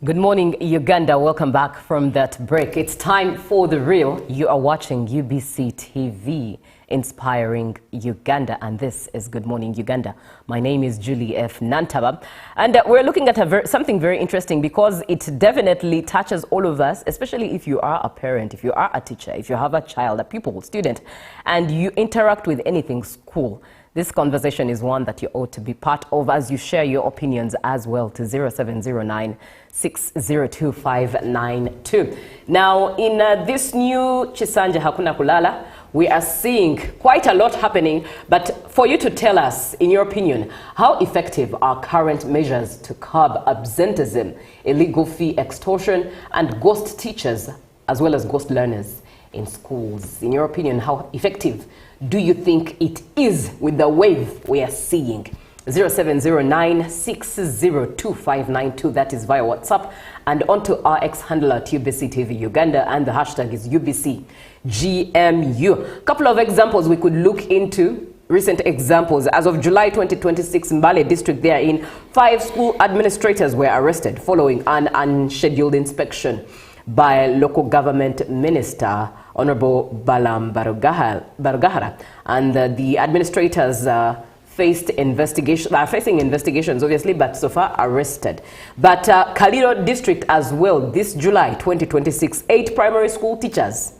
Good morning, Uganda. Welcome back from that break. It's time for The Real. You are watching UBC TV, inspiring Uganda, and this is Good Morning Uganda. My name is Julie F. Nantaba, and we're looking at something very interesting because it definitely touches all of us, especially if you are a parent, if you are a teacher, if you have a child, a pupil, student, and you interact with anything school. This conversation is one that you ought to be part of as you share your opinions as well to 0709 602 592. Now, in this new Chisanja Hakuna Kulala, we are seeing quite a lot happening, but for you to tell us, in your opinion, how effective are current measures to curb absenteeism, illegal fee extortion, and ghost teachers, as well as ghost learners in schools? In your opinion, how effective do you think it is with the wave we are seeing? 0709 602 592, that is via WhatsApp, and onto our X handle at UBC TV Uganda, and the hashtag is UBCGMU. A couple of examples we could look into, recent examples. As of July 2026, Mbale district therein, 5 school administrators were arrested following an unscheduled inspection by local government minister, Honorable Balam Barugahara, and the administrators facing investigations, obviously, but so far arrested. But Kaliro district as well, this July 2026, 8 primary school teachers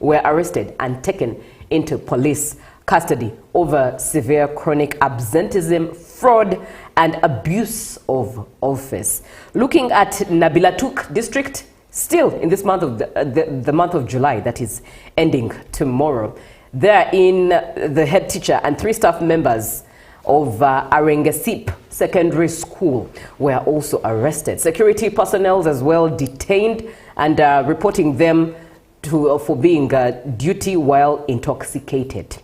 were arrested and taken into police custody over severe chronic absenteeism, fraud, and abuse of office. Looking at Nabilatuk district, still in this month of the month of July that is ending tomorrow, therein the head teacher and 3 staff members of Arengesip Secondary School were also arrested. Security personnel as well detained and reporting them for being duty while intoxicated.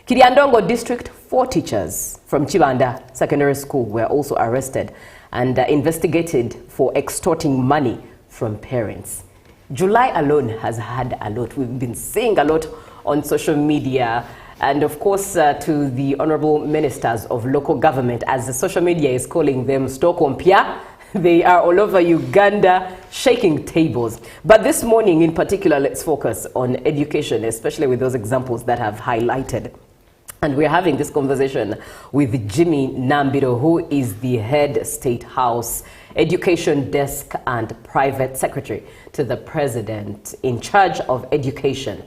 Kiriandongo district, 4 teachers from Chibanda Secondary School were also arrested and investigated for extorting money from parents. July alone has had a lot. We've been seeing a lot on social media, and of course to the honorable ministers of local government, as the social media is calling them, Stokompia. They are all over Uganda shaking tables. But this morning in particular, let's focus on education, especially with those examples that I've highlighted. And we're having this conversation with Jimmy Nambiro, who is the head State House Education Desk and Private Secretary to the President in charge of education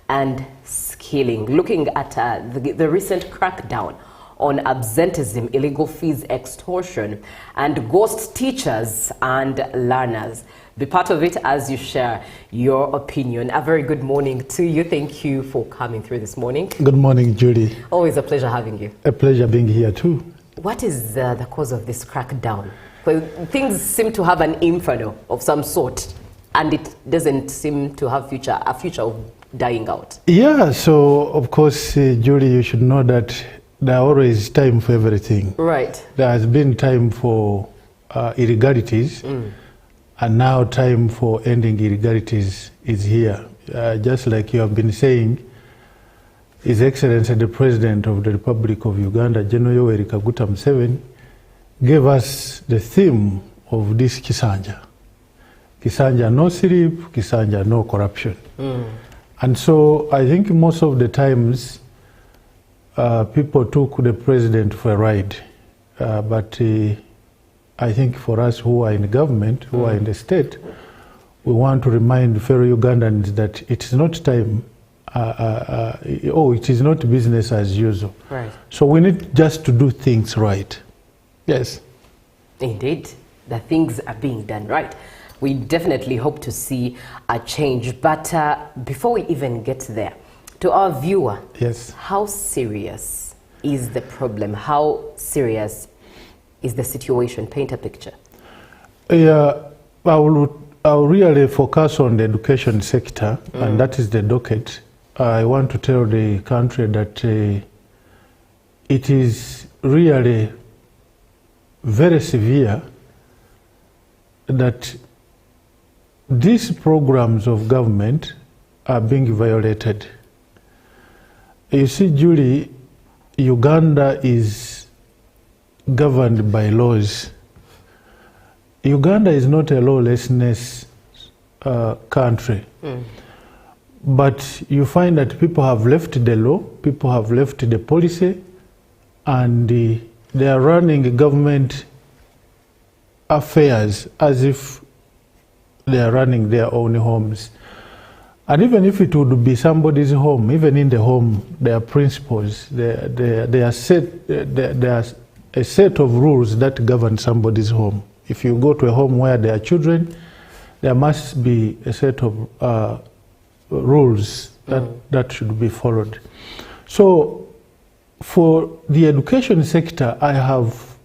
and skilling, looking at the recent crackdown on absenteeism, illegal fees extortion, and ghost teachers and learners. Be part of it as you share your opinion. A very good morning to you. Thank you for coming through this morning. Good morning, Judy. Always a pleasure having you. A pleasure being here too. What is the cause of this crackdown? Well, things seem to have an inferno of some sort, and it doesn't seem to have a future of dying out. Yeah, so of course, Judy, you should know that there are always time for everything. Right. There has been time for irregularities, and now time for ending irregularities is here. Just like you have been saying, His Excellency the President of the Republic of Uganda, General Yoweri Kaguta Museveni, gave us the theme of this Kisanja. Kisanja no sleep, Kisanja no corruption. And so I think most of the times people took the president for a ride. But I think for us who are in government, who are in the state, we want to remind fellow Ugandans that it's not time, it is not business as usual. Right. So we need just to do things right. Yes. Indeed, the things are being done right. We definitely hope to see a change. But before we even get there, to our viewer, yes, how serious is the problem? How serious is the situation? Paint a picture. Yeah, I'll really focus on the education sector, and that is the docket. I want to tell the country that it is really very severe that these programs of government are being violated. You see, Julie, Uganda is governed by laws. Uganda is not a lawlessness country. But you find that people have left the law, people have left the policy, and they are running government affairs as if they are running their own homes. And even if it would be somebody's home, even in the home, there are principles, there are a set of rules that govern somebody's home. If you go to a home where there are children, there must be a set of rules that should be followed. So for the education sector, I have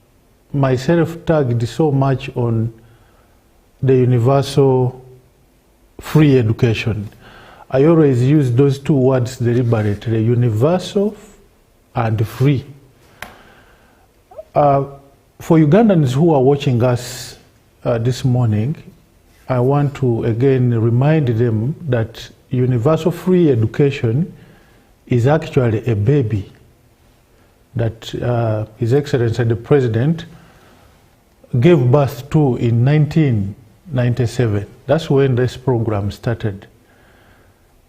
myself tagged so much on the universal free education. I always use those two words deliberately, universal and free. For Ugandans who are watching us this morning, I want to again remind them that universal free education is actually a baby that His Excellency the President gave birth to in 1997. That's when this program started,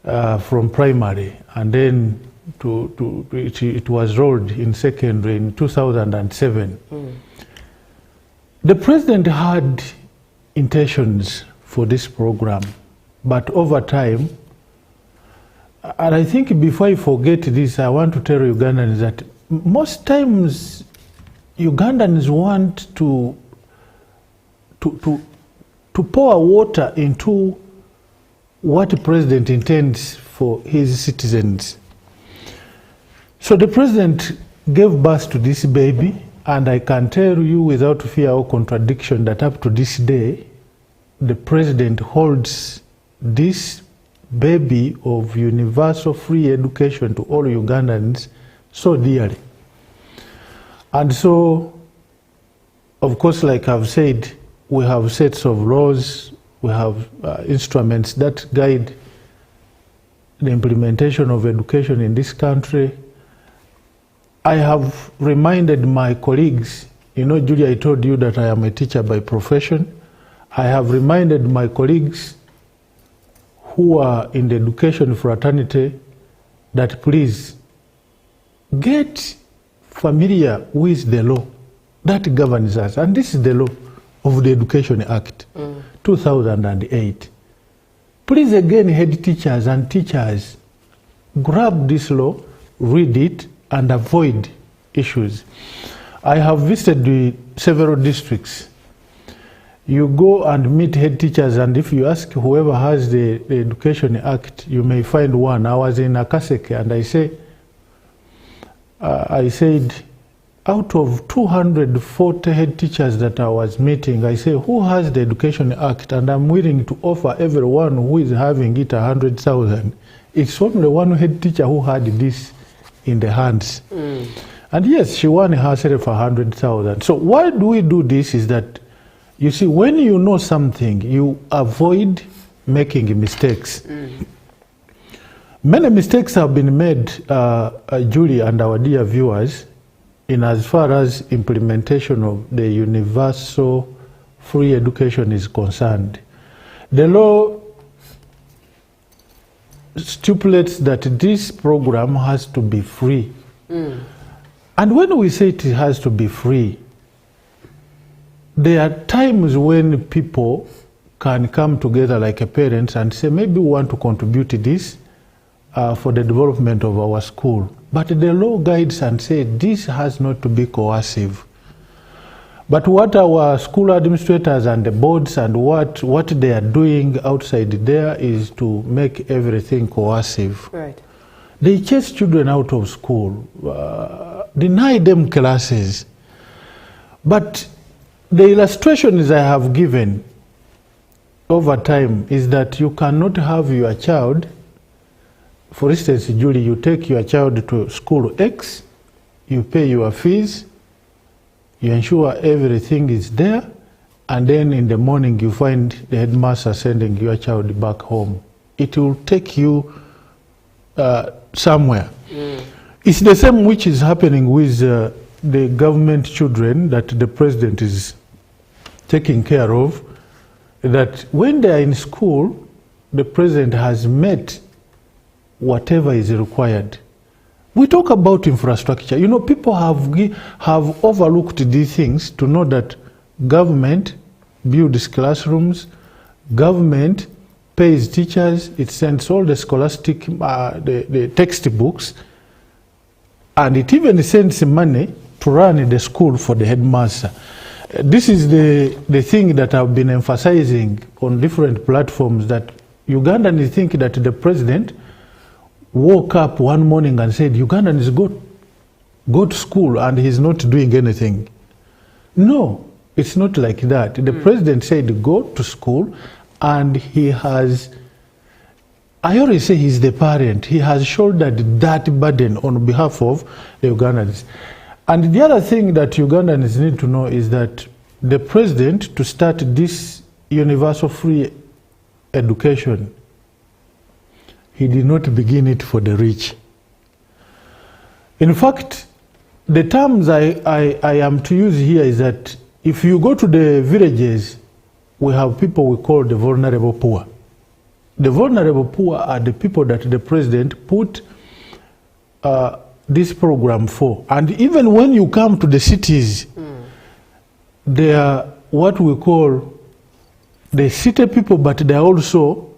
from primary, and then it was rolled in secondary in 2007. The President had intentions for this program, but over time, and I think before I forget this, I want to tell Ugandans that most times Ugandans want to pour water into what the President intends for his citizens. So the President gave birth to this baby, and I can tell you without fear or contradiction that up to this day, the President holds this baby of universal free education to all Ugandans so dearly. And so, of course, like I've said, we have sets of laws, we have instruments that guide the implementation of education in this country. I have reminded my colleagues, you know, Julia, I told you that I am a teacher by profession. I have reminded my colleagues who are in the education fraternity that please get familiar with the law that governs us. And this is the law of the Education Act, 2008. Please again, head teachers and teachers, grab this law, read it, and avoid issues. I have visited several districts. You go and meet head teachers, and if you ask whoever has the Education Act, you may find one. I was in Akaseke, and I said, out of 240 head teachers that I was meeting, I say, who has the Education Act? And I'm willing to offer everyone who is having it 100,000. It's only one head teacher who had this in the hands. And yes, she won herself 100,000. So why do we do this is that, you see, when you know something, you avoid making mistakes. Many mistakes have been made, Julie and our dear viewers, in as far as implementation of the universal free education is concerned. The law stipulates that this program has to be free. And when we say it has to be free, there are times when people can come together like a parents and say, maybe we want to contribute to this for the development of our school. But the law guides and says this has not to be coercive. But what our school administrators and the boards and what they are doing outside there is to make everything coercive. Right. They chase children out of school, deny them classes. But the illustrations I have given over time is that you cannot have your child, for instance, Julie, you take your child to school X, you pay your fees, you ensure everything is there, and then in the morning you find the headmaster sending your child back home. It will take you somewhere. It's the same which is happening with the government children that the president is taken care of, that when they are in school, the president has met whatever is required. We talk about infrastructure. You know, people have overlooked these things to know that government builds classrooms, government pays teachers, it sends all the scholastic, the textbooks, and it even sends money to run the school for the headmaster. This is the thing that I've been emphasizing on different platforms, that Ugandans think that the president woke up one morning and said, Ugandans go to school and he's not doing anything. No, it's not like that. The president said go to school, and he has, I always say he's the parent. He has shouldered that burden on behalf of the Ugandans. And the other thing that Ugandans need to know is that the president, to start this universal free education, he did not begin it for the rich. In fact, the terms I am to use here is that if you go to the villages, we have people we call the vulnerable poor. The vulnerable poor are the people that the president put this program for. And even when you come to the cities, they are what we call the city people, but they are also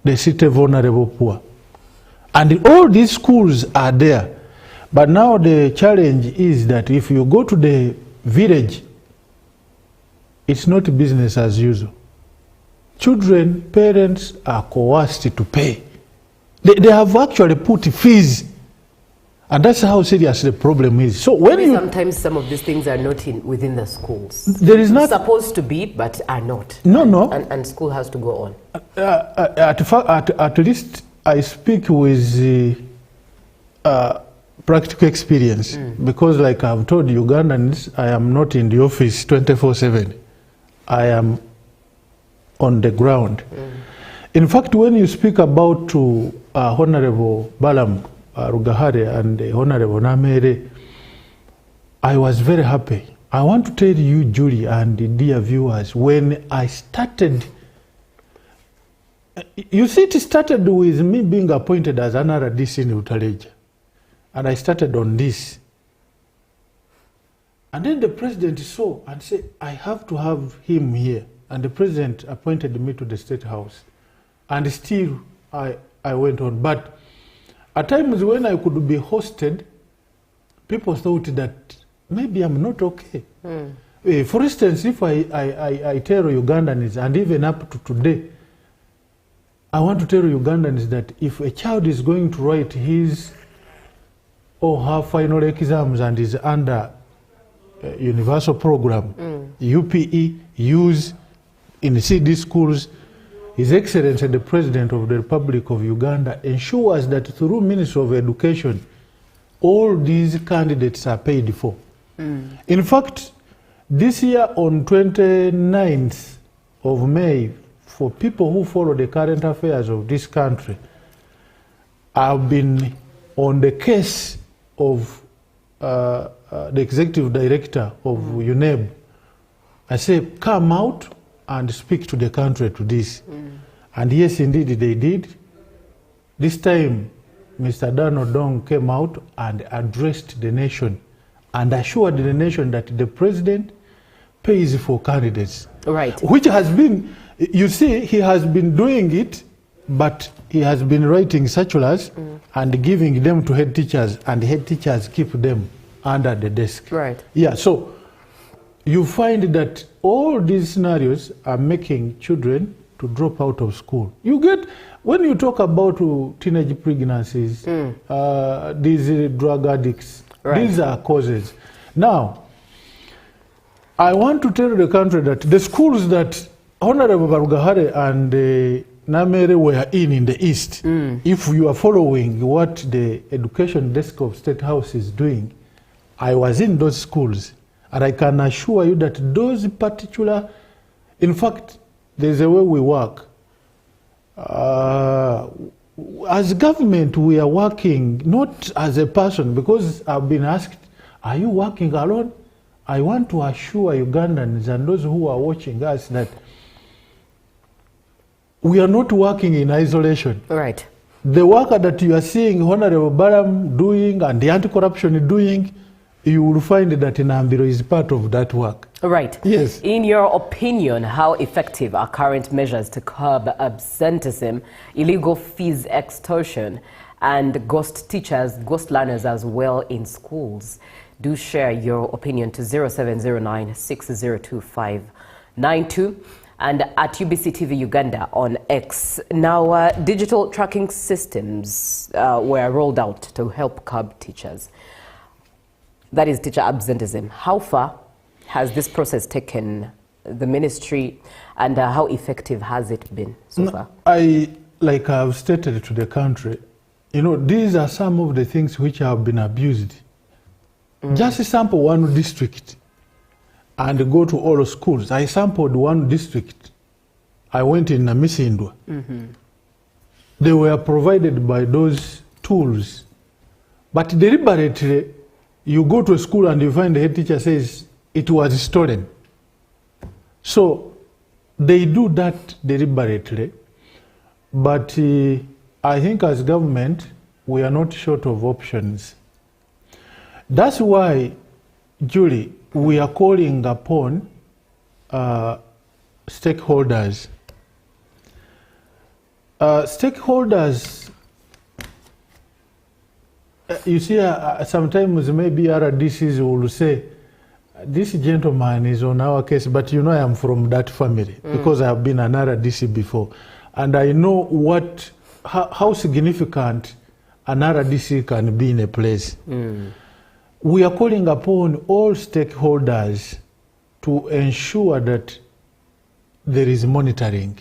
the city vulnerable poor. And all these schools are there. But now the challenge is that if you go to the village, it's not business as usual. Children, parents are coerced to pay. They have actually put fees. And that's how serious the problem is. So when sometimes some of these things are not within the schools. There is not supposed to be, but are not. No. And school has to go on. At least I speak with practical experience, because like I've told Ugandans, I am not in the office 24/7. I am on the ground. In fact, when you speak about Honorable Balam Rugahare and Honorable Namere, I was very happy. I want to tell you, Julie, and the dear viewers, when I started, you see, it started with me being appointed as an RDC in Utaleja. And I started on this. And then the president saw and said, I have to have him here. And the president appointed me to the State House. And still, I went on. But at times when I could be hosted, people thought that maybe I'm not okay. For instance, if I tell Ugandans, and even up to today, I want to tell Ugandans that if a child is going to write his or her final exams and is under universal program, UPE, use in CD schools, His Excellency the President of the Republic of Uganda ensures that through Ministry of Education, all these candidates are paid for. In fact, this year on 29th of May, for people who follow the current affairs of this country, I've been on the case of the Executive Director of UNEB. I say, come out and speak to the country to this. And yes, indeed, they did. This time, Mr. Dan Odong came out and addressed the nation and assured the nation that the president pays for candidates. Right. Which has been, you see, he has been doing it, but he has been writing circulars and giving them to head teachers, and head teachers keep them under the desk. Right. Yeah, so you find that all these scenarios are making children to drop out of school. You get, when you talk about teenage pregnancies, these drug addicts, these are causes. Now, I want to tell the country that the schools that Honorable Barugahare and Namere were in the East, if you are following what the education desk of State House is doing, I was in those schools. And I can assure you that those particular, in fact, there's a way we work. As government, we are working not as a person, because I've been asked, are you working alone? I want to assure Ugandans and those who are watching us that we are not working in isolation. Right. The work that you are seeing Honorable Baram doing and the anti-corruption doing, you will find that Nambiro is part of that work. Right. Yes. In your opinion, how effective are current measures to curb absenteeism, illegal fees extortion, and ghost teachers, ghost learners as well in schools? Do share your opinion to 0709 602592 and at UBC TV Uganda on X. Now, digital tracking systems were rolled out to help curb teachers. That is teacher absenteeism. How far has this process taken the ministry, and how effective has it been so far? Like I've stated to the country, you know, these are some of the things which have been abused. Just sample one district and go to all schools. I sampled one district. I went in Namisindwa. They were provided by those tools. But deliberately, you go to a school and you find the head teacher says it was stolen. So they do that deliberately. But I think as government, we are not short of options. That's why, Julie, we are calling upon stakeholders. Stakeholders, you see, sometimes maybe RDCs will say, this gentleman is on our case, but you know I am from that family because I have been an RDC before. And I know how significant an RDC can be in a place. We are calling upon all stakeholders to ensure that there is monitoring.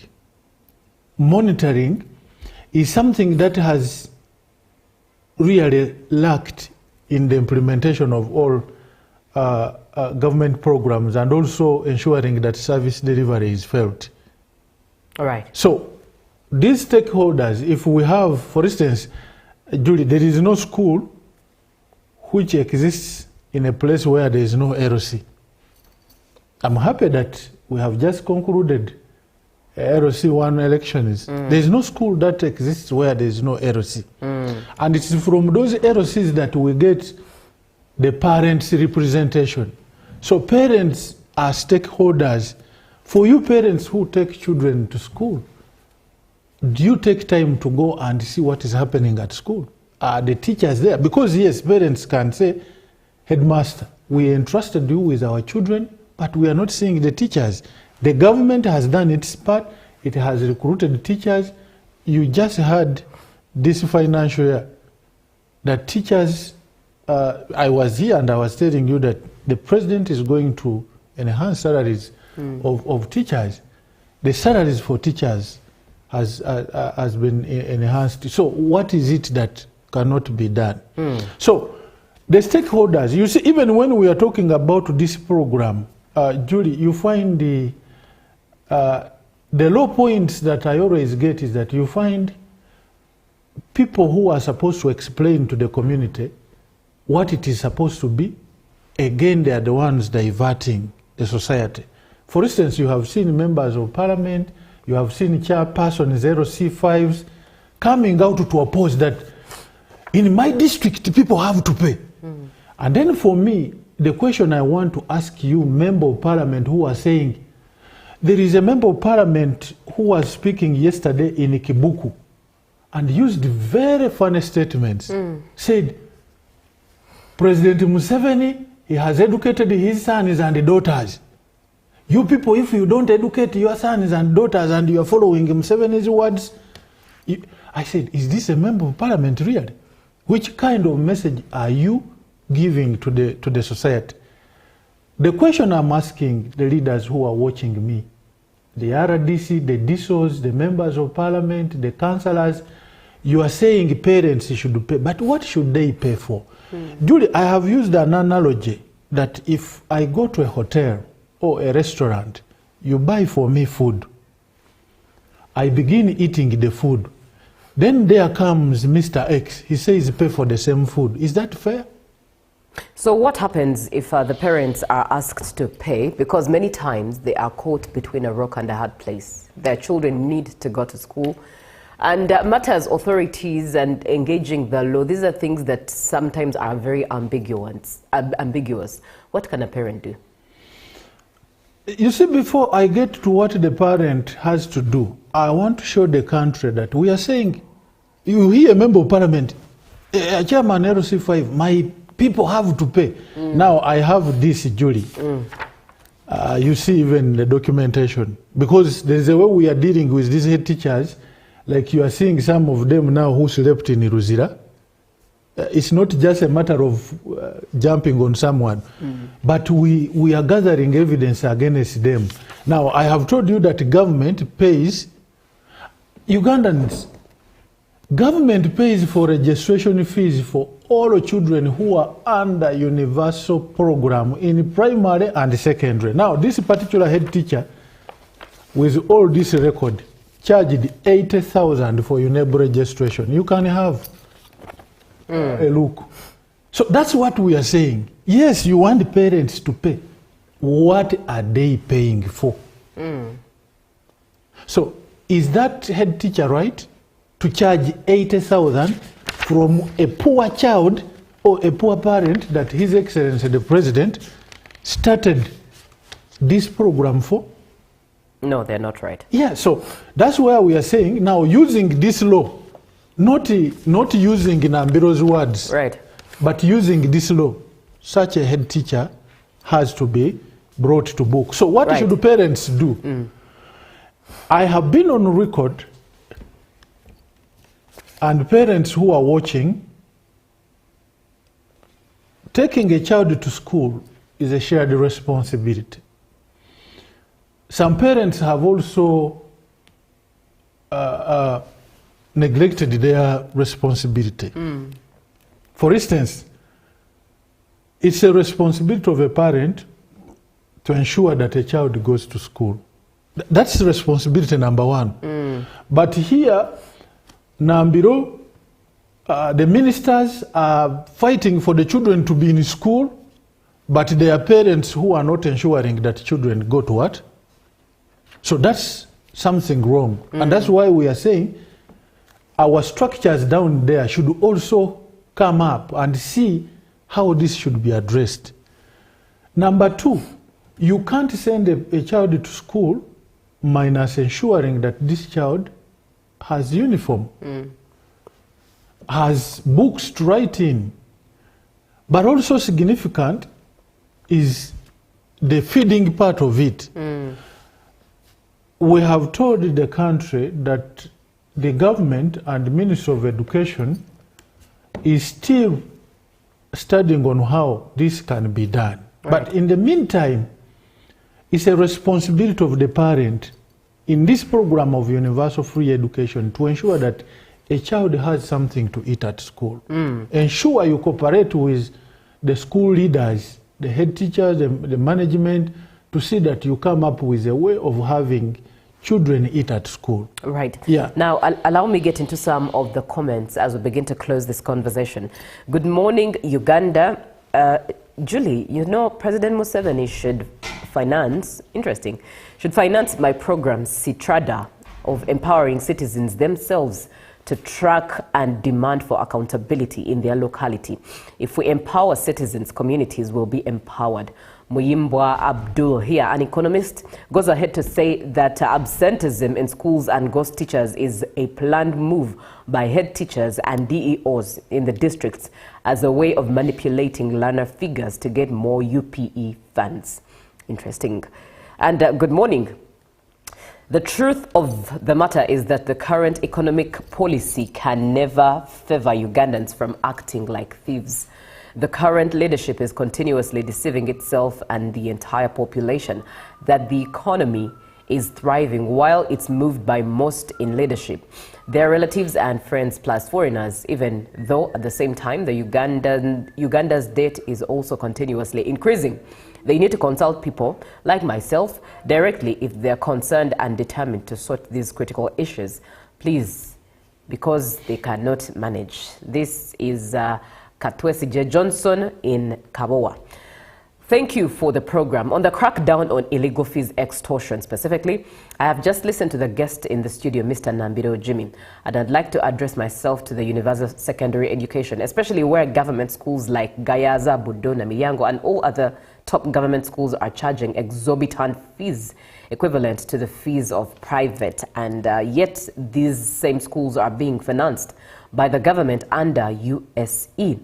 Monitoring is something that has really lacked in the implementation of all government programs, and also ensuring that service delivery is felt. All right. So these stakeholders, if we have, for instance, Julie, there is no school which exists in a place where there is no LOC. I'm happy that we have just concluded LOC 1 elections. There is no school that exists where there is no LOC. And it's from those LOCs that we get the parents' representation. So parents are stakeholders. For you parents who take children to school, do you take time to go and see what is happening at school? Are the teachers there? Because yes, parents can say, headmaster, we entrusted you with our children, but we are not seeing the teachers. The government has done its part. It has recruited teachers. You just had this financial year that teachers, I was here and I was telling you that the president is going to enhance salaries of teachers. The salaries for teachers has been enhanced. So what is it that cannot be done? So the stakeholders, you see, even when we are talking about this program, Julie, you find the low points that I always get is that you find people who are supposed to explain to the community what it is supposed to be, again, they are the ones diverting the society. For instance, you have seen members of parliament, you have seen chairpersons, LC5s, coming out to oppose that in my district, people have to pay. And then for me, the question I want to ask you, member of parliament who are saying, there is a member of parliament who was speaking yesterday in Kibuku and used very funny statements, said, President Museveni, he has educated his sons and daughters. You people, if you don't educate your sons and daughters and you are following Museveni's words, I said, is this a member of parliament really? Which kind of message are you giving to the society? The question I'm asking the leaders who are watching me, the RDC, the DSOs, the members of parliament, the councillors, you are saying parents should pay, but what should they pay for? Julie, I have used an analogy that if I go to a hotel or a restaurant, you buy for me food. I begin eating the food. Then there comes Mr. X. He says pay for the same food. Is that fair? So what happens if the parents are asked to pay, because many times they are caught between a rock and a hard place? Their children need to go to school, and matters authorities and engaging the law, these are things that sometimes are very ambiguous. What can a parent do? You see, before I get to what the parent has to do, I want to show the country that we are saying, you hear a member of parliament, chairman LC5, my people have to pay. Now I have this jury. You see even the documentation. Because there's a way we are dealing with these head teachers, like you are seeing some of them now who slept in Ruzira. It's not just a matter of jumping on someone, but we are gathering evidence against them. Now, I have told you that government pays Ugandans. Government pays for registration fees for all children who are under universal program in primary and secondary. Now, this particular head teacher, with all this record, charged 80,000 for UNEB registration. You can have a look. So that's what we are saying. Yes, you want the parents to pay. What are they paying for? So is that head teacher right to charge 80,000 from a poor child or a poor parent that His Excellency the President started this program for? No, they're not right. Yeah, so that's where we are saying now, using this law, not using Nambiro's words, right, but using this law, such a head teacher has to be brought to book. So what should parents do? I have been on record, and parents who are watching, taking a child to school is a shared responsibility. Some parents have also neglected their responsibility. For instance, it's a responsibility of a parent to ensure that a child goes to school. That's responsibility number one. But here, Nambiro, the ministers are fighting for the children to be in school, but there are parents who are not ensuring that children go to what? So that's something wrong. And that's why we are saying our structures down there should also come up and see how this should be addressed. Number two, you can't send a child to school minus ensuring that this child has uniform, has books to write in. But also significant is the feeding part of it. We have told the country that the government and the Ministry of Education is still studying on how this can be done. But in the meantime, it's a responsibility of the parent in this program of universal free education to ensure that a child has something to eat at school. Ensure you cooperate with the school leaders, the head teachers, the management, to see that you come up with a way of having children eat at school. Right. Yeah. Now, allow me get into some of the comments as we begin to close this conversation. Good morning, Uganda. Julie, you know, President Museveni should finance my program, Citrada, of empowering citizens themselves to track and demand for accountability in their locality. If we empower citizens, communities will be empowered. Muyimbwa Abdul here, an economist, goes ahead to say that absenteeism in schools and ghost teachers is a planned move by head teachers and DEOs in the districts as a way of manipulating learner figures to get more UPE funds. Interesting. And good morning. The truth of the matter is that the current economic policy can never favor Ugandans from acting like thieves. The current leadership is continuously deceiving itself and the entire population that the economy is thriving while it's moved by most in leadership, their relatives and friends plus foreigners, even though at the same time the Uganda's debt is also continuously increasing. They need to consult people like myself directly if they're concerned and determined to sort these critical issues. Please, because they cannot manage. This is Katwesi J. Johnson in Kabowa. Thank you for the program. On the crackdown on illegal fees extortion specifically, I have just listened to the guest in the studio, Mr. Nambiro Jimmy, and I'd like to address myself to the universal secondary education, especially where government schools like Gayaza, Budona, Miyango, and all other top government schools are charging exorbitant fees equivalent to the fees of private, and yet these same schools are being financed by the government under USE.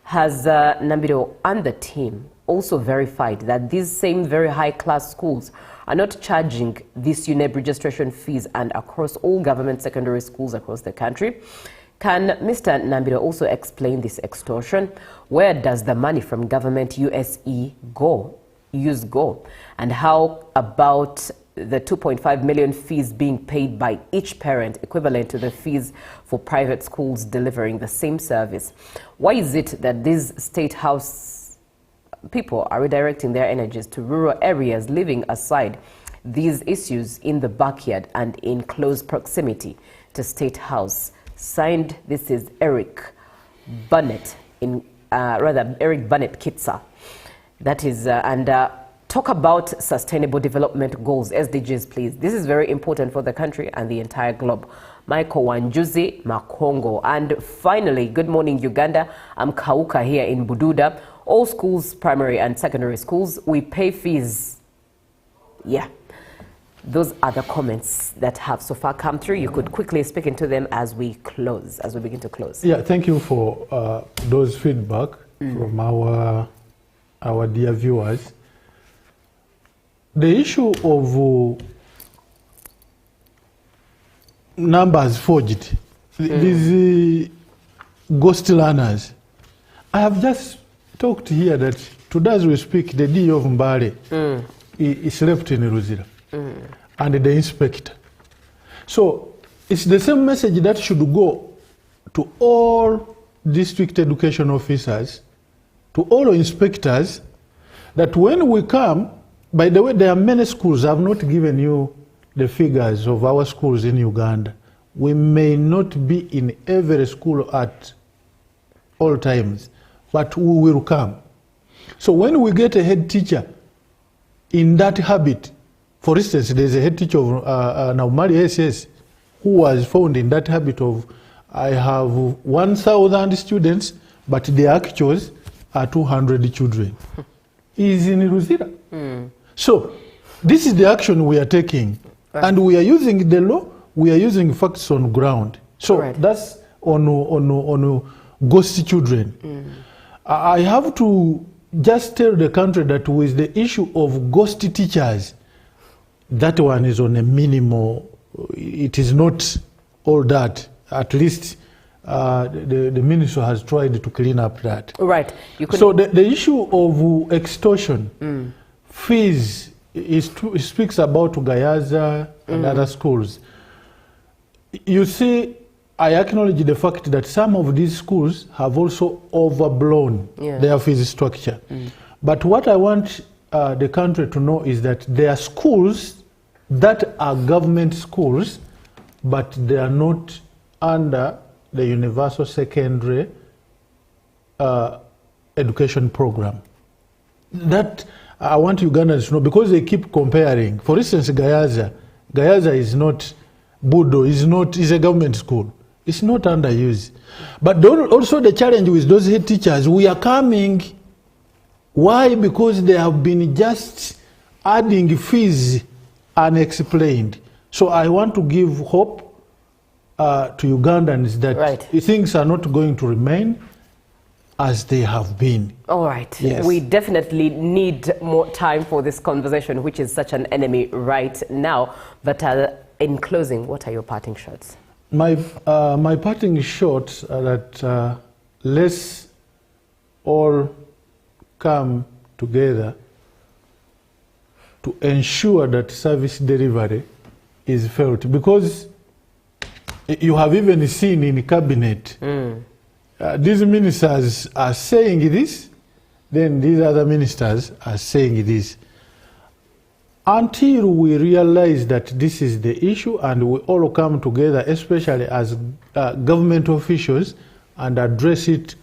Has Nambiro and the team also verified that these same very high-class schools are not charging these UNEB registration fees and across all government secondary schools across the country? Can Mr. Nambiro also explain this extortion? Where does the money from government USE go? And how about the 2.5 million fees being paid by each parent, equivalent to the fees for private schools delivering the same service? Why is it that these state house people are redirecting their energies to rural areas, leaving aside these issues in the backyard and in close proximity to State House? Signed, this is Eric Burnett, Eric Burnett Kitsa. That is, talk about sustainable development goals, SDGs, please. This is very important for the country and the entire globe. Michael Wanjuzi Makongo. And finally, good morning, Uganda. I'm Kauka here in Bududa. All schools, primary and secondary schools, we pay fees. Yeah. Those are the comments that have so far come through. You could quickly speak into them as we begin to close. Yeah, thank you for those feedback from our dear viewers. The issue of numbers forged, these ghost learners, I have just talked here that today as we speak, the DE of Mbale is left in Ruzira and the inspector. So it's the same message that should go to all district education officers, to all inspectors, that when we come, by the way, there are many schools. I have not given you the figures of our schools in Uganda. We may not be in every school at all times, but we will come. So when we get a head teacher in that habit, for instance, there's a head teacher of Naumali SS who was found in that habit of, I have 1,000 students, but the actuals are 200 children. He's in Ruzira. So this is the action we are taking. And we are using the law, we are using facts on ground. So that's on ghost children. I have to just tell the country that with the issue of ghost teachers, that one is on a minimal. It is not all that. At least the minister has tried to clean up that. Right. So the issue of extortion, fees, it speaks about Gayaza and other schools. You see, I acknowledge the fact that some of these schools have also overblown their fees structure. But what I want the country to know is that there are schools that are government schools, but they are not under the universal secondary education program. That I want Ugandans to know, because they keep comparing. For instance, Gayaza is not Budo, is a government school. It's not under use. But also the challenge with those head teachers, we are coming. Why? Because they have been just adding fees unexplained. So I want to give hope to Ugandans that things are not going to remain as they have been. All right. Yes. We definitely need more time for this conversation, which is such an enemy right now. But in closing, what are your parting shots? My parting shots are that let's all come together to ensure that service delivery is felt. Because you have even seen in cabinet, these ministers are saying this, then these other ministers are saying this. Until we realize that this is the issue and we all come together, especially as government officials, and address it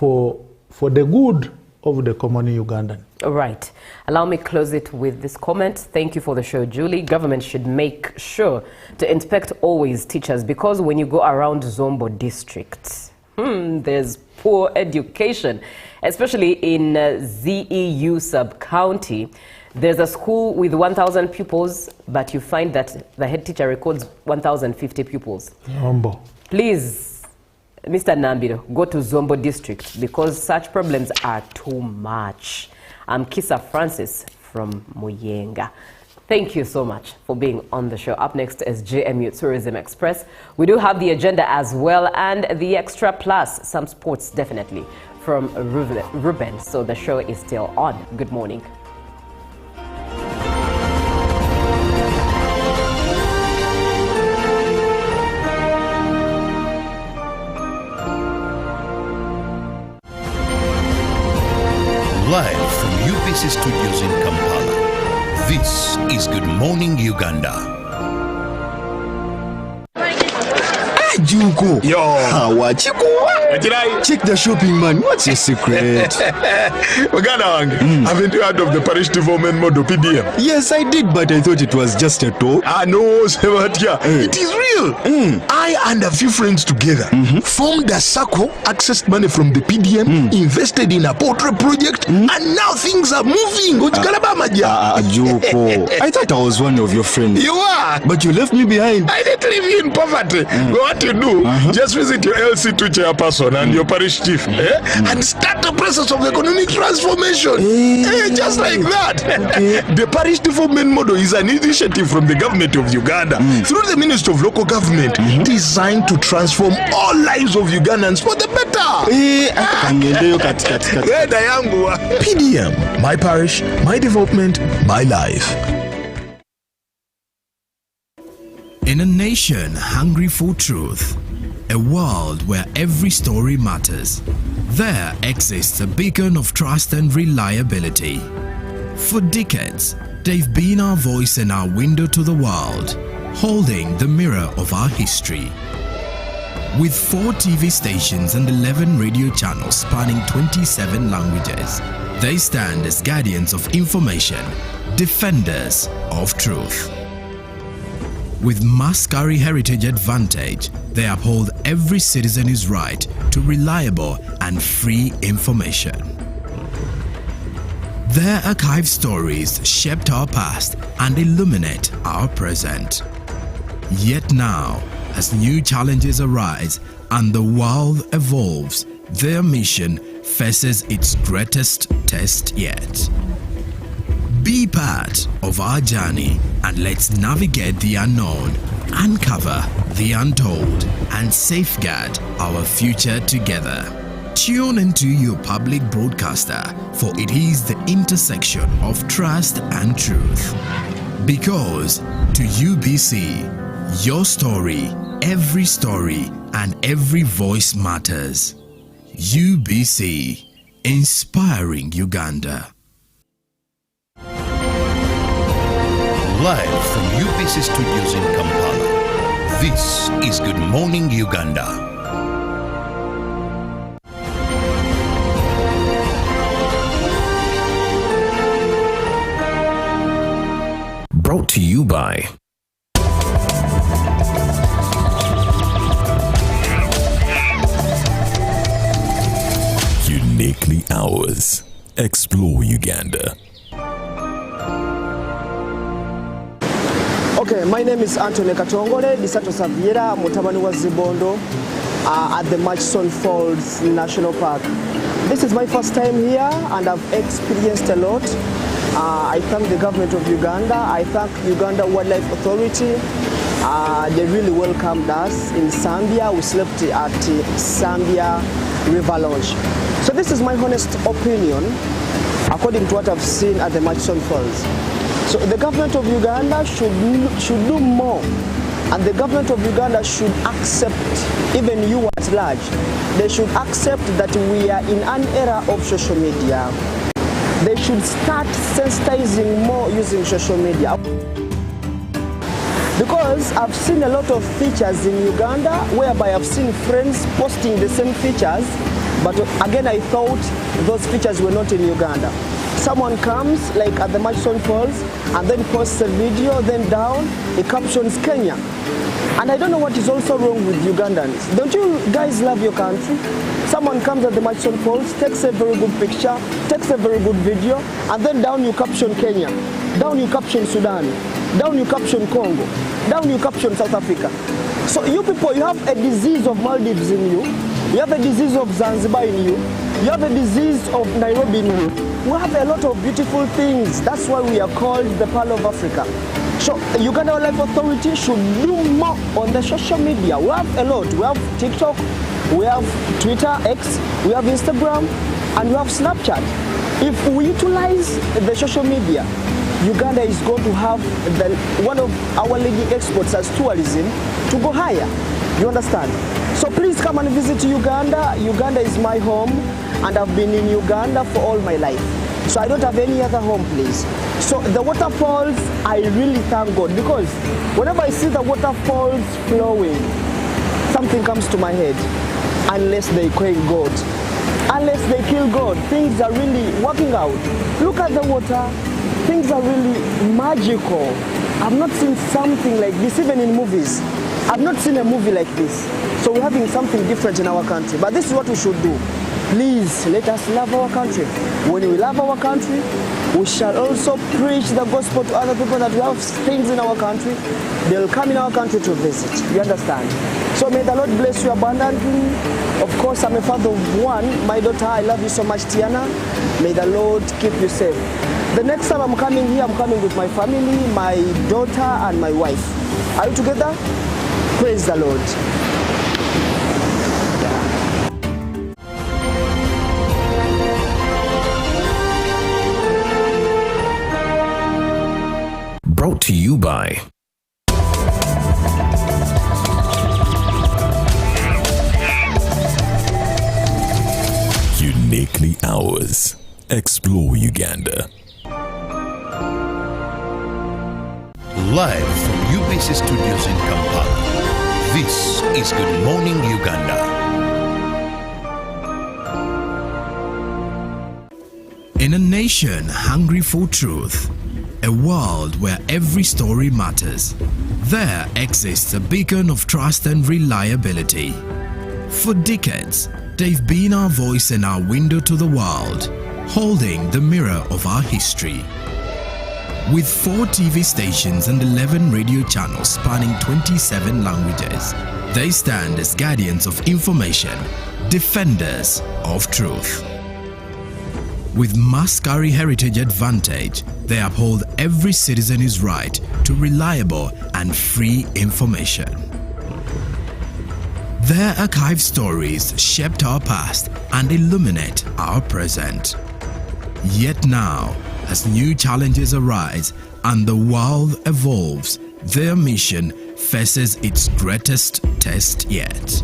for the good of the common Ugandan. All right. Allow me close it with this comment. Thank you for the show, Julie. Government should make sure to inspect always teachers, because when you go around Zombo district, there's poor education, especially in ZEU sub-county. There's a school with 1,000 pupils, but you find that the head teacher records 1,050 pupils. Zombo. Please, Mr. Nambiro, go to Zombo district, because such problems are too much. I'm Kisa Francis from Muyenga. Thank you so much for being on the show. Up next is JMU Tourism Express. We do have the agenda as well, and the extra plus, some sports definitely, from Ruben. So the show is still on. Good morning. Live from UBC Studios in Kampala, this is Good Morning Uganda. Juko. Yo. Check the shopping, man. What's your secret? Uganda wange. Haven't you heard of the Parish development model PDM? Yes, I did, but I thought it was just a talk. No, Sebatia. It is real. I and a few friends together formed a circle, accessed money from the PDM, invested in a poultry project, and now things are moving. Juko. I thought I was one of your friends. You are. But you left me behind. I didn't leave you in poverty. What you do, just visit your LC2 chairperson and your parish chief and start the process of economic transformation. Just like that. The parish development model is an initiative from the government of Uganda through the Ministry of Local Government designed to transform all lives of Ugandans for the better. PDM, my parish, my development, my life. In a nation hungry for truth, a world where every story matters, there exists a beacon of trust and reliability. For decades, they've been our voice and our window to the world, holding the mirror of our history. With 4 TV stations and 11 radio channels spanning 27 languages, they stand as guardians of information, defenders of truth. With Mascari Heritage Advantage, they uphold every citizen's right to reliable and free information. Their archived stories shaped our past and illuminate our present. Yet now, as new challenges arise and the world evolves, their mission faces its greatest test yet. Be part of our journey and let's navigate the unknown, uncover the untold, and safeguard our future together. Tune into your public broadcaster, for it is the intersection of trust and truth. Because to UBC, your story, and every voice matters. UBC, inspiring Uganda. Live from UBC Studios in Kampala, this is Good Morning Uganda. Brought to you by Uniquely Ours. Explore Uganda. Okay, my name is Anthony Katongole, Disato Saviera, Mutabani wa Zibondo, at the Murchison Falls National Park. This is my first time here and I've experienced a lot. I thank the government of Uganda, I thank Uganda Wildlife Authority. They really welcomed us in Zambia. We slept at Zambia River Lodge. So this is my honest opinion, according to what I've seen at the Murchison Falls. So the government of Uganda should do more, and the government of Uganda should accept, even you at large, they should accept that we are in an era of social media. They should start sensitizing more using social media. Because I've seen a lot of features in Uganda whereby I've seen friends posting the same features, But again, I thought those features were not in Uganda. Someone comes, like at the Murchison Falls, and then posts a video, then down, it captions Kenya. And I don't know what is also wrong with Ugandans. Don't you guys love your country? Someone comes at the Murchison Falls, takes a very good picture, takes a very good video, and then down you caption Kenya, down you caption Sudan, down you caption Congo, down you caption South Africa. So you people, you have a disease of Maldives in you, you have a disease of Zanzibar in you, you have a disease of Nairobi in you. We have a lot of beautiful things. That's why we are called the Pearl of Africa. So Uganda Wildlife Authority should do more on the social media. We have a lot. We have TikTok, we have Twitter, X, we have Instagram, and we have Snapchat. If we utilize the social media, Uganda is going to have one of our leading exports as tourism to go higher. You understand? So please come and visit Uganda. Uganda is my home, and I've been in Uganda for all my life. So I don't have any other home place. So the waterfalls, I really thank God, because whenever I see the waterfalls flowing, something comes to my head. Unless they kill God. Unless they kill God, things are really working out. Look at the water. Things are really magical. I've not seen something like this even in movies. I've not seen a movie like this. So we're having something different in our country. But this is what we should do. Please let us love our country. When we love our country, we shall also preach the gospel to other people that we have things in our country. They'll come in our country to visit. You understand? So may the Lord bless you abundantly. Of course, I'm a father of one. My daughter, I love you so much, Tiana. May the Lord keep you safe. The next time I'm coming here, I'm coming with my family, my daughter, and my wife. Are you together? Praise the Lord. Brought to you by Uniquely Ours. Explore Uganda. Live from UBC Studios in Kampala, this is Good Morning Uganda. In a nation hungry for truth, a world where every story matters, there exists a beacon of trust and reliability. For decades, they've been our voice and our window to the world, holding the mirror of our history. With 4 TV stations and 11 radio channels spanning 27 languages, they stand as guardians of information, defenders of truth. With Mascari Heritage Advantage, they uphold every citizen's right to reliable and free information. Their archive stories shaped our past and illuminate our present. Yet now, as new challenges arise and the world evolves, their mission faces its greatest test yet.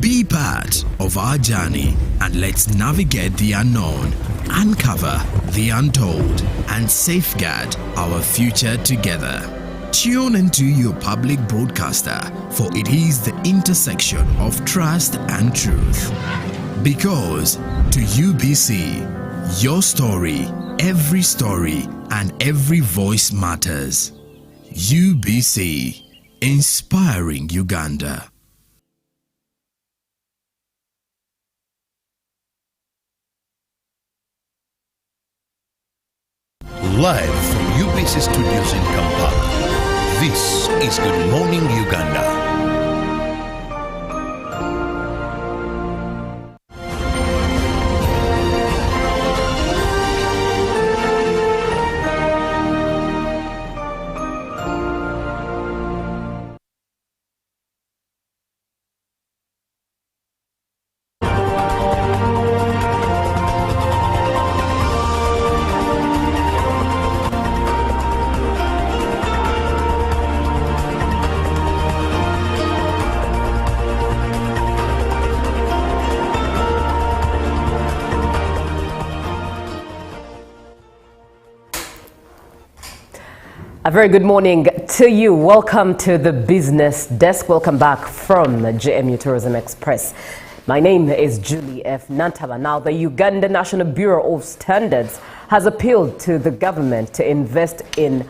Be part of our journey and let's navigate the unknown, uncover the untold, and safeguard our future together. Tune into your public broadcaster, for it is the intersection of trust and truth. Because to UBC, your story, and every voice matters. UBC, inspiring Uganda. Live from UBC Studios in Kampala, this is Good Morning Uganda. A very good morning to you. Welcome to the Business Desk. Welcome back from JMU Tourism Express. My name is Julie F. Nantaba. Now, the Uganda National Bureau of Standards has appealed to the government to invest in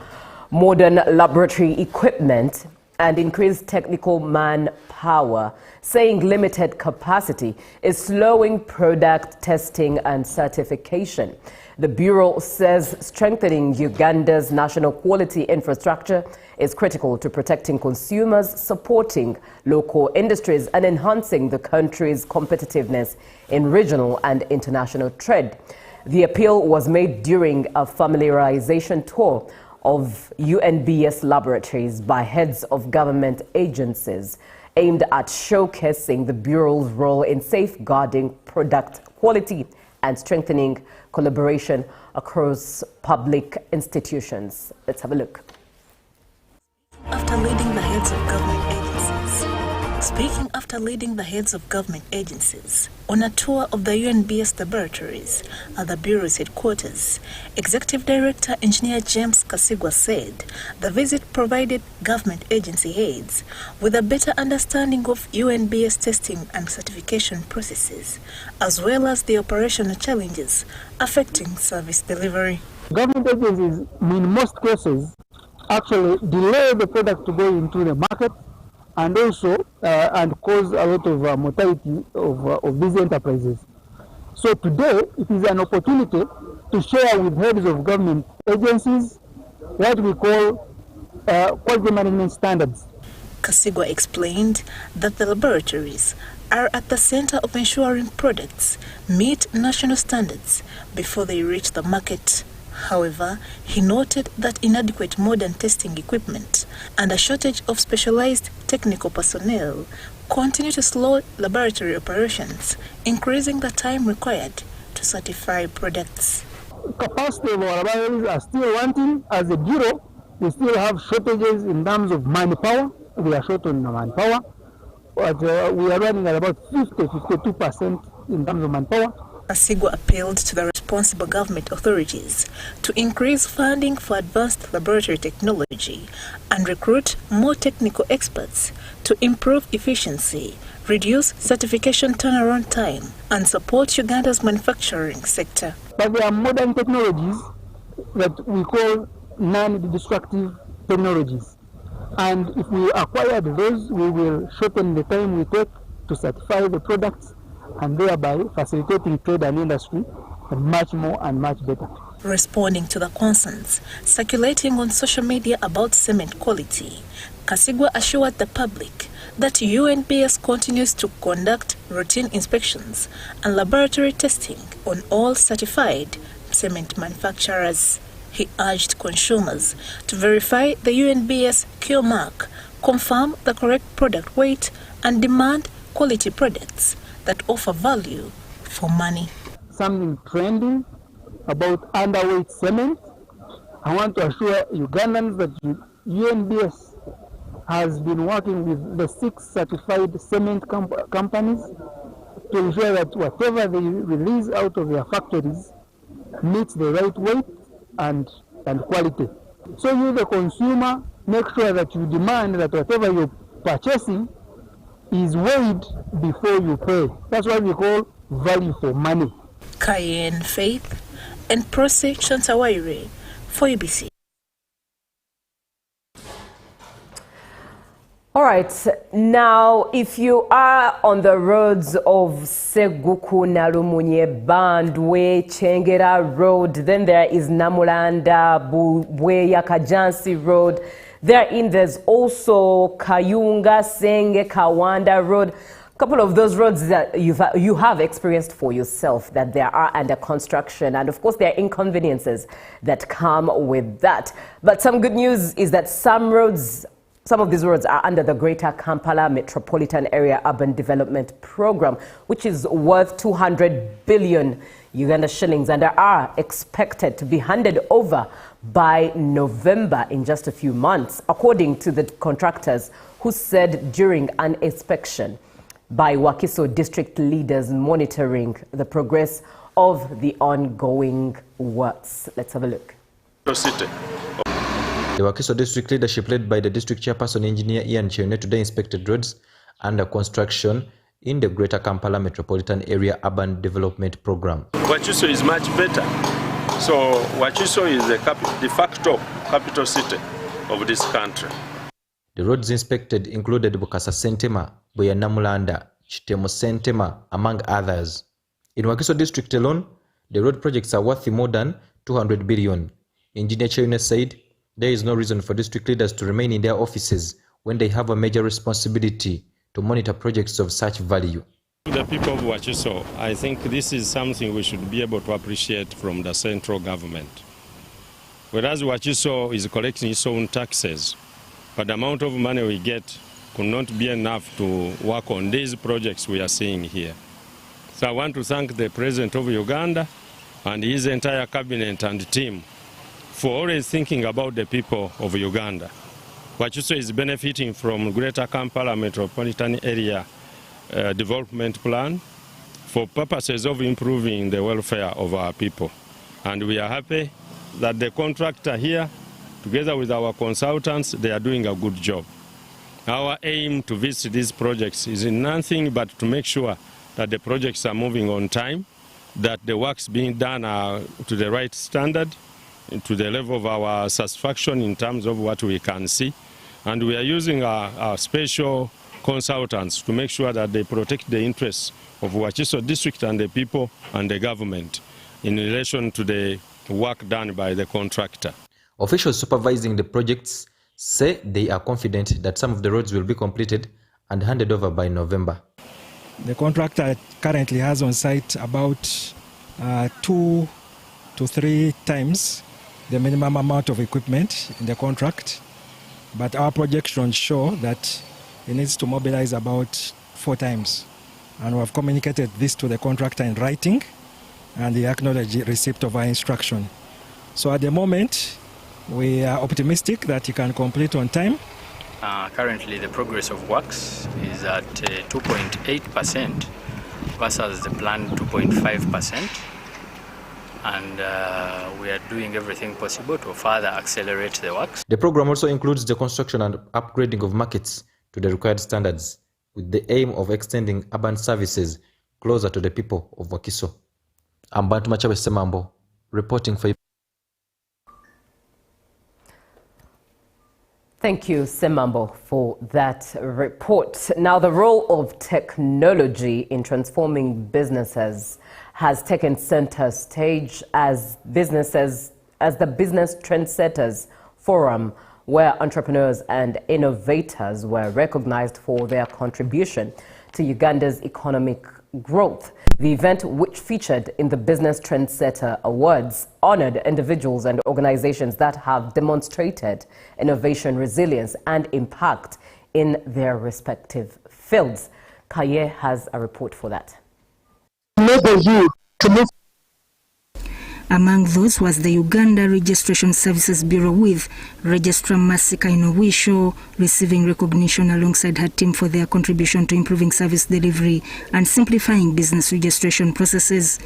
modern laboratory equipment and increase technical manpower, saying limited capacity is slowing product testing and certification. The Bureau says strengthening Uganda's national quality infrastructure is critical to protecting consumers, supporting local industries, and enhancing the country's competitiveness in regional and international trade. The appeal was made during a familiarization tour of UNBS laboratories by heads of government agencies aimed at showcasing the Bureau's role in safeguarding product quality and strengthening collaboration across public institutions. Let's have a look. Speaking after leading the heads of government agencies on a tour of the UNBS laboratories at the Bureau's headquarters, Executive Director Engineer James Kasigwa said the visit provided government agency heads with a better understanding of UNBS testing and certification processes, as well as the operational challenges affecting service delivery. Government agencies, in most cases, actually delay the product to go into the market, and also and cause a lot of mortality of these enterprises. So today it is an opportunity to share with heads of government agencies what we call quality management standards. Kasigwa explained that the laboratories are at the center of ensuring products meet national standards before they reach the market. However, he noted that inadequate modern testing equipment and a shortage of specialized technical personnel continue to slow laboratory operations, increasing the time required to certify products. Capacity of our laboratories are still wanting. As a bureau, we still have shortages in terms of manpower. We are short on manpower, but we are running at about 52% in terms of manpower. Kasigwa appealed to the responsible government authorities to increase funding for advanced laboratory technology and recruit more technical experts to improve efficiency, reduce certification turnaround time, and support Uganda's manufacturing sector. But there are modern technologies that we call non-destructive technologies. And if we acquire those, we will shorten the time we take to certify the products, and thereby facilitating trade and industry much more and much better. Responding to the concerns circulating on social media about cement quality, Kasigwa assured the public that UNBS continues to conduct routine inspections and laboratory testing on all certified cement manufacturers. He urged consumers to verify the UNBS Q mark, confirm the correct product weight, and demand quality products that offer value for money. Something trending about underweight cement. I want to assure Ugandans that UNBS has been working with the 6 certified cement companies to ensure that whatever they release out of their factories meets the right weight and quality. So you, the consumer, make sure that you demand that whatever you're purchasing is weighed before you pay. That's what we call value for money. Cayenne Faith and Prosi Chantawaire for UBC. All right, now if you are on the roads of Seguku, Nalumunye, Bandwe, Chengera Road, then there is Namulanda, Bweya, Kajansi Road. There's also Kayunga, Senge, Kawanda Road. A couple of those roads that you have experienced for yourself that they are under construction, and of course there are inconveniences that come with that. But some good news is that some of these roads are under the Greater Kampala Metropolitan Area Urban Development Program, which is worth 200 billion Uganda shillings, and they are expected to be handed over by November, in just a few months, according to the contractors, who said during an inspection by Wakiso district leaders monitoring the progress of the ongoing works. Let's have a look. The Wakiso district leadership, led by the district chairperson engineer Ian Chene, today inspected roads under construction in the Greater Kampala Metropolitan Area Urban Development Program. Wakiso is much better. So Wakiso is the de facto capital city of this country. The roads inspected included Bukasa Sentema, Boyanamulanda, Chitemo Sentema, among others. In Wakiso district alone, the road projects are worth more than 200 billion. Engineer Chayune said there is no reason for district leaders to remain in their offices when they have a major responsibility to monitor projects of such value. The people of Wakiso, I think this is something we should be able to appreciate from the central government. Whereas Wakiso is collecting its own taxes, but the amount of money we get could not be enough to work on these projects we are seeing here. So I want to thank the President of Uganda and his entire cabinet and team for always thinking about the people of Uganda. Wakiso is benefiting from Greater Kampala Metropolitan Area Development Plan for purposes of improving the welfare of our people. And we are happy that the contractor here, together with our consultants, they are doing a good job. Our aim to visit these projects is nothing but to make sure that the projects are moving on time, that the works being done are to the right standard, to the level of our satisfaction in terms of what we can see. And we are using our special consultants to make sure that they protect the interests of Wakiso district and the people and the government in relation to the work done by the contractor. Officials supervising the projects say they are confident that some of the roads will be completed and handed over by November. The contractor currently has on site about 2 to 3 times the minimum amount of equipment in the contract, but our projections show that it needs to mobilize about 4 times. And we have communicated this to the contractor in writing, and he acknowledged receipt of our instruction. So at the moment, we are optimistic that he can complete on time. Currently, the progress of works is at 2.8% versus the planned 2.5%. And we are doing everything possible to further accelerate the works. The program also includes the construction and upgrading of markets to the required standards, with the aim of extending urban services closer to the people of Wakiso. I'm Bantu Machabe Semambo, reporting for you. Thank you, Semambo, for that report. Now, the role of technology in transforming businesses has taken center stage as the Business Trendsetters Forum, where entrepreneurs and innovators were recognized for their contribution to Uganda's economic growth. The event, which featured in the Business Trendsetter Awards, honored individuals and organizations that have demonstrated innovation, resilience, and impact in their respective fields. Kaye has a report for that. Among those was the Uganda Registration Services Bureau, with Registrar Masika Inowisho receiving recognition alongside her team for their contribution to improving service delivery and simplifying business registration processes.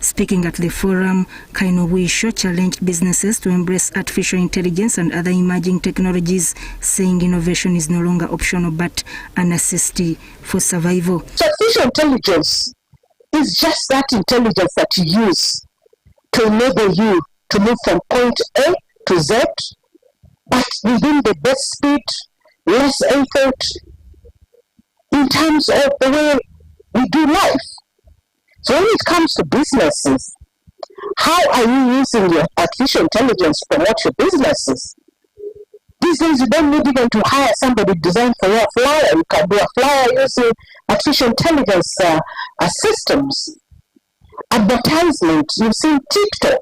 Speaking at the forum, Kainowisho challenged businesses to embrace artificial intelligence and other emerging technologies, saying innovation is no longer optional but a necessity for survival. So artificial intelligence is just that intelligence that you use to enable you to move from point A to Z, but within the best speed, less effort, in terms of the way we do life. So when it comes to businesses, how are you using your artificial intelligence to promote your businesses? These days you don't need even to hire somebody to design for your flyer. You can do a flyer using artificial intelligence systems. Advertisement, you've seen TikTok.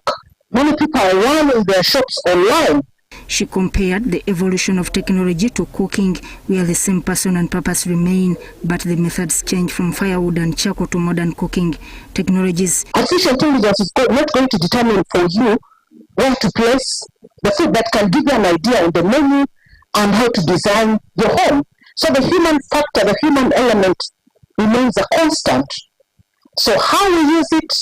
Many people are running their shops online. She compared the evolution of technology to cooking, where the same person and purpose remain, but the methods change from firewood and charcoal to modern cooking technologies. Artificial intelligence is not going to determine for you where to place the food, that can give you an idea on the menu and how to design your home. So the human factor, the human element remains a constant. So how we use it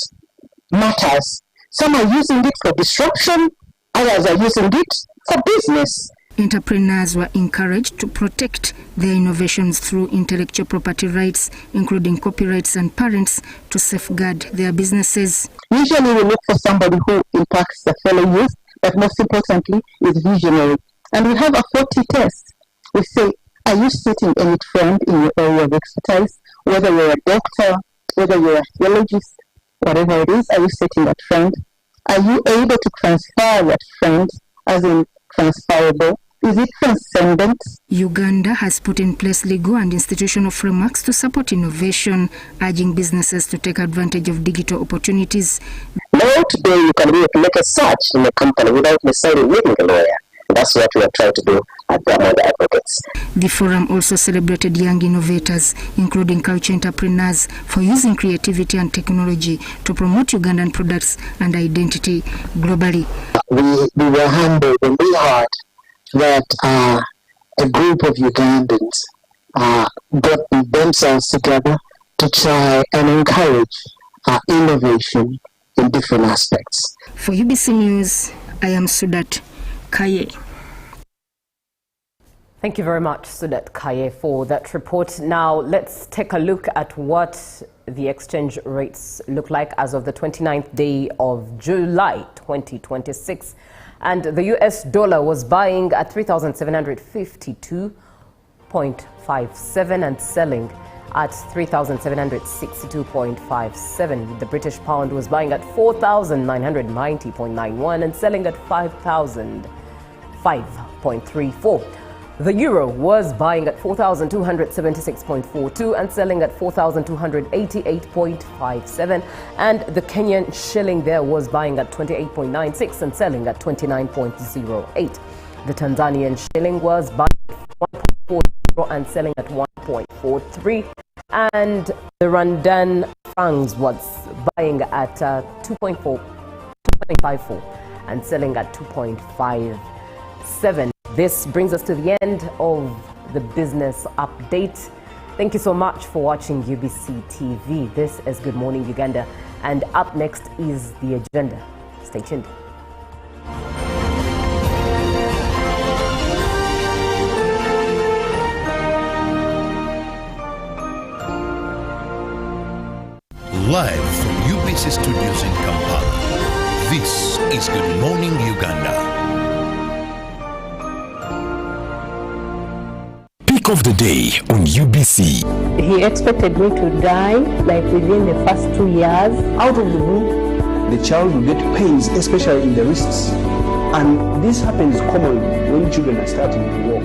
matters. Some are using it for disruption, others are using it for business. Entrepreneurs were encouraged to protect their innovations through intellectual property rights, including copyrights and patents, to safeguard their businesses. Usually we look for somebody who impacts the fellow youth, but most importantly is visionary. And we have a 40 test. We say, are you setting any trend in your area of expertise? Whether you're a doctor, whether you're a theologist, whatever it is, are you setting a trend? Are you able to transfer that trend, as in transferable? Is it transcendent? Uganda has put in place legal and institutional frameworks to support innovation, urging businesses to take advantage of digital opportunities. Now today you can make a search in a company without necessarily needing a lawyer. That's what we are trying to do at the Advocates. The forum also celebrated young innovators, including culture entrepreneurs, for using creativity and technology to promote Ugandan products and identity globally. We were humbled when we heard that a group of Ugandans got themselves together to try and encourage innovation in different aspects. For UBC News, I am Sudat Kaye. Thank you very much, Sudat Kaye, for that report. Now, let's take a look at what the exchange rates look like as of the 29th day of July 2026. And the US dollar was buying at 3,752.57 and selling at 3,762.57. The British pound was buying at 4,990.91 and selling at 5,005.34. The euro was buying at 4,276.42 and selling at 4,288.57. And the Kenyan shilling there was buying at 28.96 and selling at 29.08. The Tanzanian shilling was buying at 1.40 and selling at 1.43. And the Rwandan francs was buying at 2.54 and selling at 2.57. This brings us to the end of the business update. Thank you so much for watching UBC TV. This is Good Morning Uganda, and up next is the agenda. Stay tuned. Live from UBC Studios in Kampala, this is Good Morning Uganda. Pick of the day on UBC. He expected me to die like within the first 2 years. Out of the blue, the child will get pains, especially in the wrists. And this happens commonly when children are starting to walk.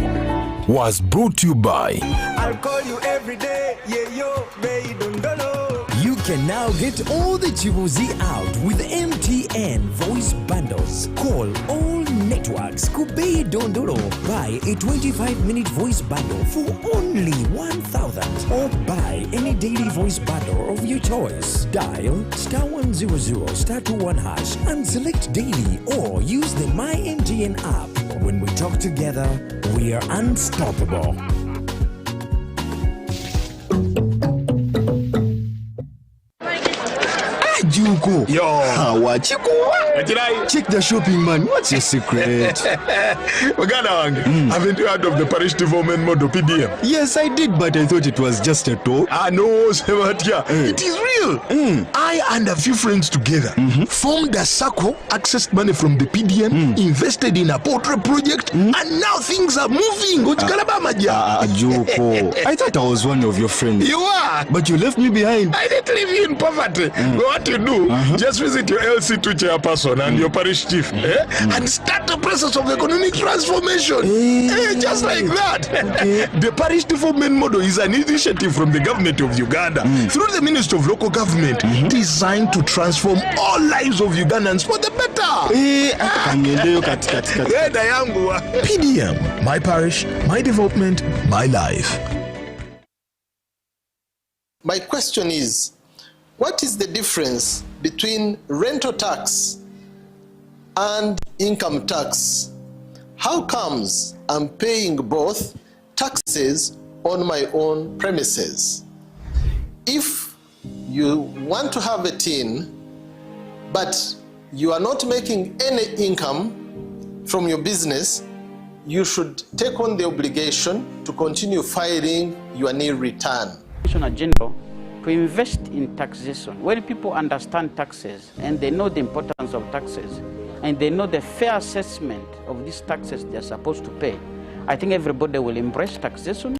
Was brought to you by I'll call you every day, yeah, yo, baby, don't know. You can now get all the Chibuzi out with MTN voice bundles. Call all networks. Kubei Dondoro. Buy a 25-minute voice bundle for only 1,000. Or buy any daily voice bundle of your choice. Dial *100 *21# and select daily, or use the My MTN app. When we talk together, we are unstoppable. Juko. Yo. What? Check the shopping, man. What's your secret? Uganda wange, haven't you heard of the Parish development model PDM? Yes, I did, but I thought it was just a talk. No, Sebatia. It is real. I and a few friends together formed a circle, accessed money from the PDM, invested in a portrait project, and now things are moving. Juko. I thought I was one of your friends. You are. But you left me behind. I didn't leave you in poverty. What you do, just visit your LC2 chairperson and your parish chief and start the process of economic transformation. Just like that. The parish development model is an initiative from the government of Uganda through the Ministry of Local Government designed to transform all lives of Ugandans for the better. PDM, my parish, my development, my life. My question is, what is the difference between rental tax and income tax? How comes I'm paying both taxes on my own premises? If you want to have a tin, but you are not making any income from your business, you should take on the obligation to continue filing your nil return. Commissioner General, to invest in taxation. When people understand taxes and they know the importance of taxes and they know the fair assessment of these taxes they're supposed to pay, I think everybody will embrace taxation.